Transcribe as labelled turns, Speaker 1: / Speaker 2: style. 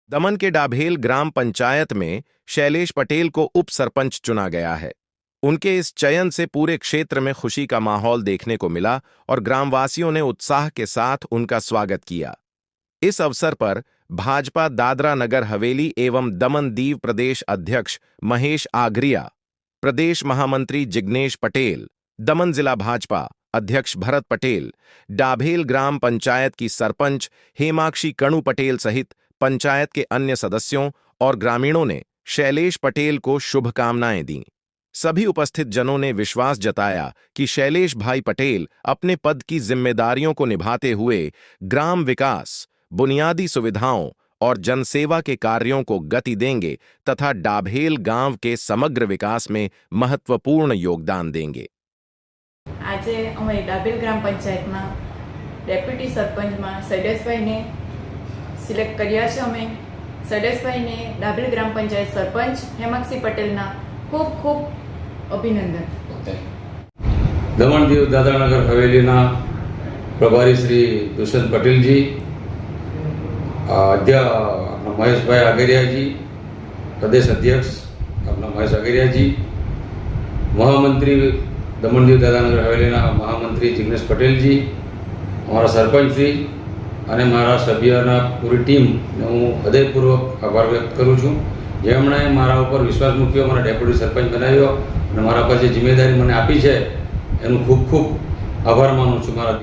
Speaker 1: दमन के डाभेल ग्राम पंचायत में शैलेश पटेल को उप सरपंच चुना गया है। उनके इस चयन से पूरे क्षेत्र में खुशी का माहौल देखने को मिला और ग्रामवासियों ने उत्साह के साथ उनका स्वागत किया। इस अवसर पर भाजपा दादरा नगर हवेली एवं दमन दीव प्रदेश अध्यक्ष महेश आगरिया, प्रदेश महामंत्री जिग्नेश पटेल, दमन जिला भाजपा अध्यक्ष भरत पटेल, डाभेल ग्राम पंचायत की सरपंच हेमाक्षी कणु पटेल सहित पंचायत के अन्य सदस्यों और ग्रामीणों ने शैलेश पटेल को शुभकामनाएं दी। सभी उपस्थित जनों ने विश्वास जताया कि शैलेश भाई पटेल अपने पद की जिम्मेदारियों को निभाते हुए ग्राम विकास, बुनियादी सुविधाओं और जनसेवा के कार्यों को गति देंगे तथा डाभेल गांव के समग्र विकास में महत्वपूर्ण योगदान देंगे।
Speaker 2: आज अमे डाभेल ग्राम पंचायत में डेप्यूटी सरपंच में शैलेशभाई ने सिलेक्ट कर्या छे। अमे शैलेशभाई ने डाभेल ग्राम पंचायत सरपंच हेमाक्षी पटेल ना खूब खूब अभिनंदन।
Speaker 3: दमन दीव दादरा नगर हवेली ना प्रभारी श्री दुष्यंत पटेल जी, अध्यक्ष महेश भाई आगरिया जी, प्रदेश अध्यक्ष अपना महेश आगरिया जी, महामंत्री दमन दीव दादरा नगर हवेली ना महामंत्री जिग्नेश पटेल जी, हमारा सरपंच श्री અને મારા સભ્યના પૂરી ટીમને હું હૃદયપૂર્વક આભાર વ્યક્ત કરું છું, જેમણે મારા ઉપર વિશ્વાસ મૂક્યો, મને ડેપ્યુટી સરપંચ બનાવ્યો અને મારા પર જે જિમ્મેદારી મને આપી છે એનું ખૂબ ખૂબ આભાર માનું છું મારા